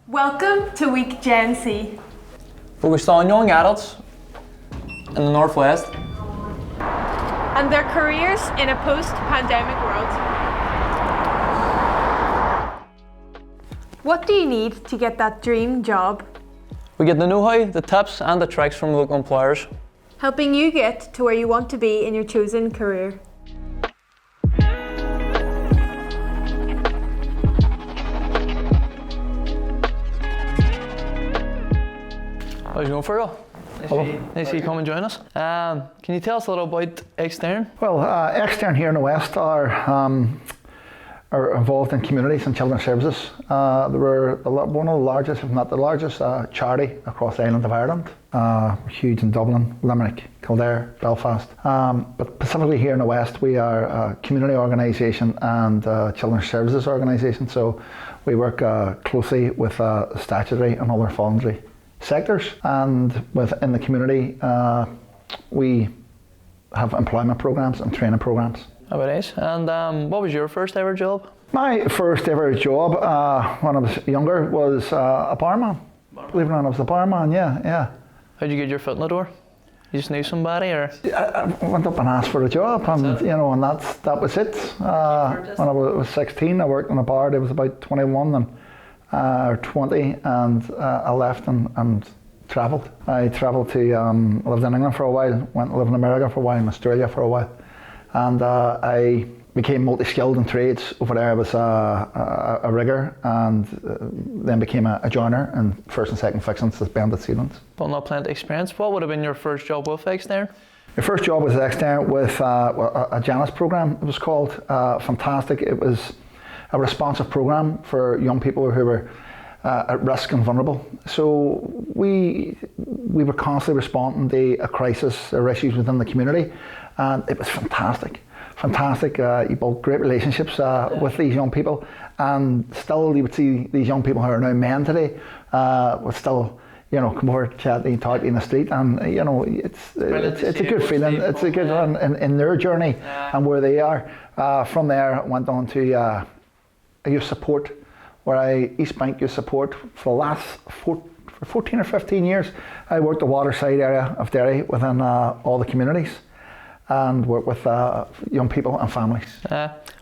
Welcome to Week Gen C. Focused on young adults in the Northwest And their careers in a post-pandemic world. What do you need to get that dream job? We get the know-how, the tips and the tricks from local employers. Helping you get to where you want to be in your chosen career. How's it going, Fergal? Nice to come and join us. Can you tell us a little about Extern? Well, extern here in the West are involved in communities and children's services. They were one of the largest, if not the largest, charity across the island of Ireland. Huge in Dublin, Limerick, Kildare, Belfast. But specifically here in the West, we are a community organisation and children's services organisation. So we work closely with statutory and other voluntary sectors, and within the community we have employment programs and training programs. How about it? And what was your first ever job? My first ever job when I was younger was a barman. Believe it or not, I was a barman, yeah. How'd you get your foot in the door? You just knew somebody, or? I went up and asked for a job, and and that was it. When I was 16, I worked in a bar. I was about 21 or 20, and I left and travelled. I travelled to, lived in England for a while, went to live in America for a while, in Australia for a while, and I became multi-skilled in trades. Over there I was a rigger, and then became a joiner in first and second fixings, suspended ceilings. Well, not plenty of experience. What would have been your first job with Extern? My first job was extern with a Janus program, it was called. Fantastic. It was a responsive program for young people who were at risk and vulnerable. So we were constantly responding to a crisis or issues within the community, and it was fantastic. You built great relationships with these young people, and still you would see these young people who are now men today would still come over, chat and talk in the street, and it's a good feeling. It's a good one in their journey and where they are. From there, went on to youth support, where East Bank Youth Support for the last 14 or 15 years. I worked the waterside area of Derry within all the communities, and worked with young people and families.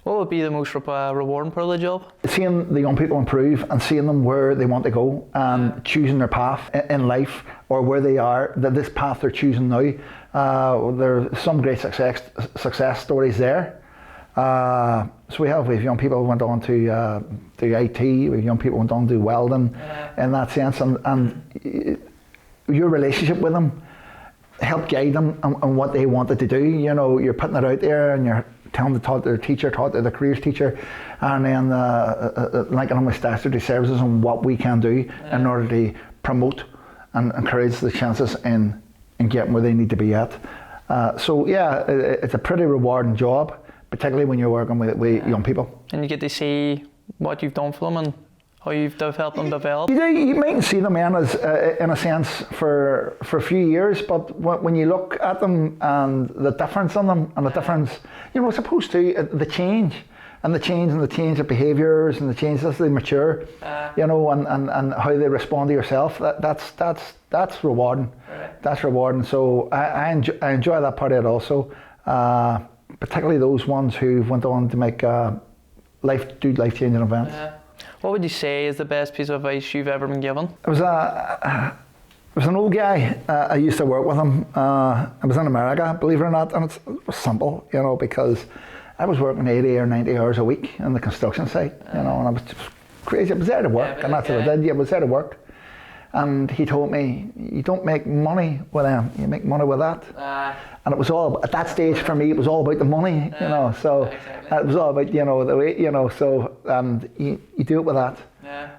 What would be the most rewarding part of the job? Seeing the young people improve and seeing them where they want to go and choosing their path in life, or where they are, that this path they're choosing now. There are some great success stories there. So we have young people who went on to do IT, we have young people who went on to do welding, in that sense, and your relationship with them help guide them on what they wanted to do. You're putting it out there, and you're telling them to talk to their teacher, talk to their careers teacher, and then linking them with statutory services and what we can do in order to promote and encourage the chances in getting where they need to be at. So yeah, it's a pretty rewarding job, particularly when you're working with young people. And you get to see what you've done for them and how you've helped them develop. You mightn't see them in a sense for a few years, but when you look at them and the difference in them, and the difference, as opposed to the change of behaviours and the change as they mature, and how they respond to yourself, that's rewarding. Right. That's rewarding. So I enjoy that part of it also. Particularly those ones who went on to make life-changing events. What would you say is the best piece of advice you've ever been given? It was an old guy. I used to work with him. I was in America, believe it or not, and it was simple, because I was working 80 or 90 hours a week on the construction site, and I was just crazy. I was there to work, and that's what I did. I was there to work. And he told me, you don't make money with them, you make money with that. And it was all, at that stage for me, it was all about the money, so exactly. It was all about, the way, so you do it with that.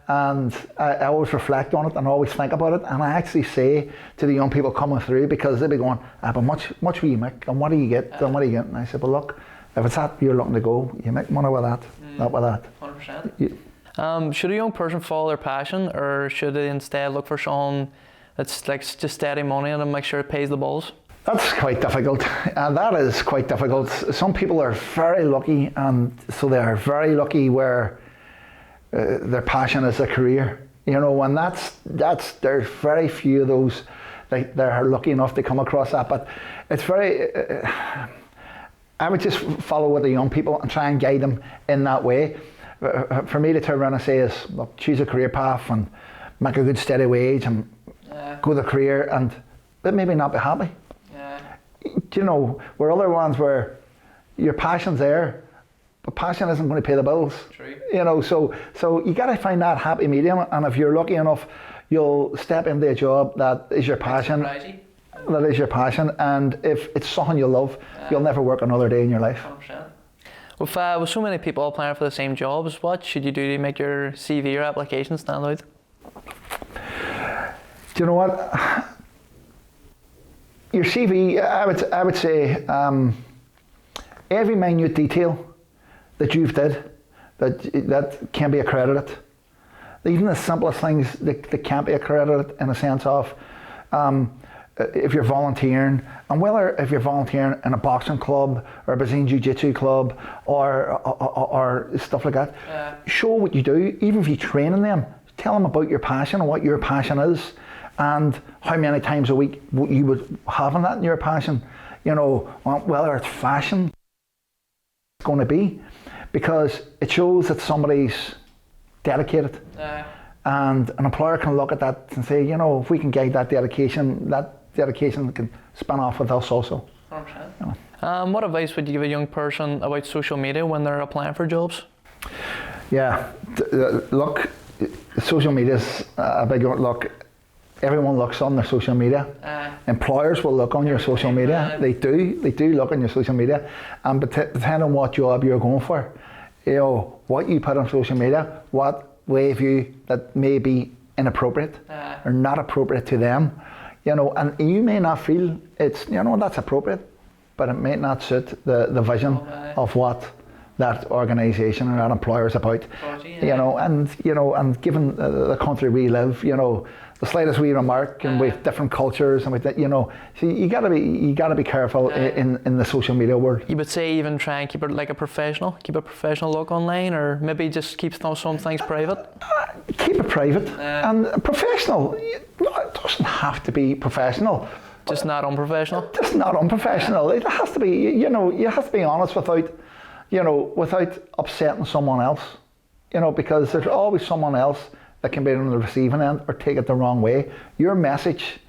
And I always reflect on it and always think about it, and I actually say to the young people coming through, because they'll be going, but much will you make, and what do you get, and what do you get? And I said, well look, if it's that you're looking to go, you make money with that, not with that. 100%. Should a young person follow their passion, or should they instead look for someone that's like just steady money and make sure it pays the bills? That's quite difficult. That is quite difficult. Some people are very lucky, and so they are very lucky where their passion is a career. You know, and there's very few of those that are lucky enough to come across that. But it's very, I would just follow with the young people and try and guide them in that way. For me to turn around and say is, look, choose a career path and make a good steady wage and go the career, but maybe not be happy. You know, where other ones where your passion's there, but passion isn't going to pay the bills. True. You know, so you got to find that happy medium, and if you're lucky enough, you'll step into a job that is your passion. That is your passion, and if it's something you love, you'll never work another day in your life. 100%. With so many people applying for the same jobs, what should you do to make your CV or application stand out? Do you know what? Your CV, I would say, every minute detail that you've did that can be accredited. Even the simplest things that can't be accredited, in a sense of if you're volunteering, and whether if you're volunteering in a boxing club or a Brazilian Jiu-Jitsu club or stuff like that, show what you do. Even if you train in them, tell them about your passion and what your passion is, and how many times a week you would have in that in your passion. You know, whether it's fashion, it's going to be, because it shows that somebody's dedicated. And an employer can look at that and say, you know, if we can guide that dedication can spin off with us also. 100%. You know. What advice would you give a young person about social media when they're applying for jobs? Yeah, look, social media's a big one. Look, everyone looks on their social media. Employers will look on your social media. They do look on your social media, and depending on what job you're going for, you know, what you put on social media, what way of you that may be inappropriate or not appropriate to them, you know, and you may not feel it's, you know, that's appropriate, but it may not suit the vision of what that organisation or that employer is about. You know, and given the country we live, you know, the slightest wee remark, and with different cultures and with that, you know, so you gotta be careful in the social media world. You would say even try and keep it like keep a professional look online, or maybe just keep some things private. Keep it private and professional. It doesn't have to be professional. Just not unprofessional. Just not unprofessional. It has to be. You know, you have to be honest without upsetting someone else. You know, because there's always someone else that can be on the receiving end or take it the wrong way. Your message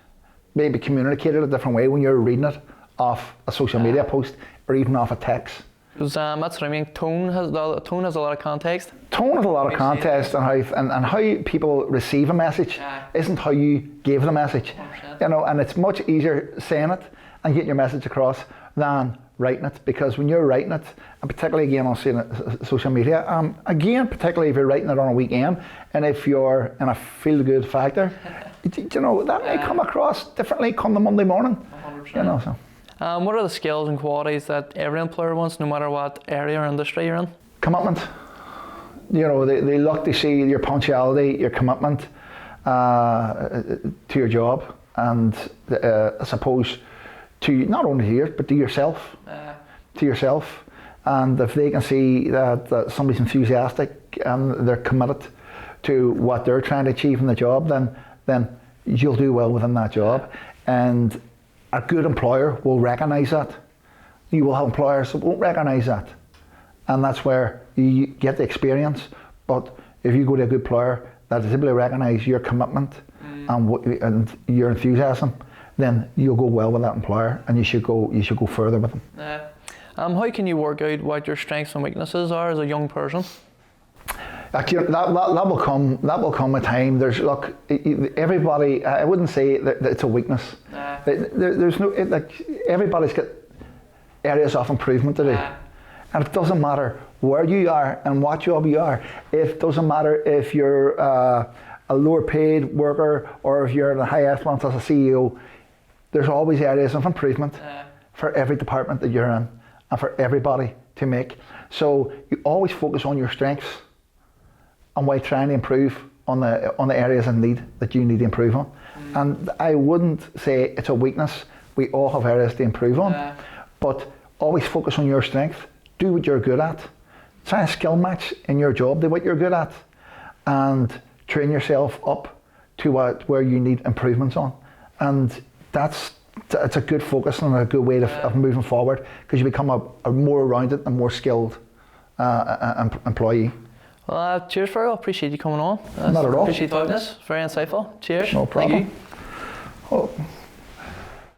may be communicated a different way when you're reading it off a social media post or even off a text. Because that's what I mean. Tone has a lot of context. Tone has a lot of context, and how people receive a message isn't how you give the message. 100%. You know, and it's much easier saying it and getting your message across than writing it, because when you're writing it, and particularly again on social media, again particularly if you're writing it on a weekend, and if you're in a feel-good factor, you know, that may come across differently come the Monday morning. 100%. You know, so. What are the skills and qualities that every employer wants, no matter what area or industry you're in? Commitment. You know, they look to see your punctuality, your commitment to your job, and I suppose to not only yours but to yourself. And if they can see that somebody's enthusiastic and they're committed to what they're trying to achieve in the job, then you'll do well within that job. And a good employer will recognise that. You will have employers that won't recognise that, and that's where you get the experience. But if you go to a good employer that is able to recognise your commitment and your enthusiasm, then you'll go well with that employer, and you should go further with them. How can you work out what your strengths and weaknesses are as a young person? Actually, that will come with time. Everybody. I wouldn't say that it's a weakness. There's no everybody's got areas of improvement to do, and it doesn't matter where you are and what job you are. It doesn't matter if you're a lower paid worker or if you're in a high echelon as a CEO. There's always areas of improvement for every department that you're in, and for everybody to make. So you always focus on your strengths, and while trying to improve on the areas of need that you need to improve on. And I wouldn't say it's a weakness. We all have areas to improve on, but always focus on your strength. Do what you're good at. Try and skill match in your job. Do what you're good at, and train yourself up to where you need improvements on, and it's a good focus and a good way of moving forward, because you become a more rounded and more skilled employee. Well, cheers, Fergal. Appreciate you coming on. Not at all. Appreciate you talking to us. Very insightful. Cheers. No problem. Thank you. Oh.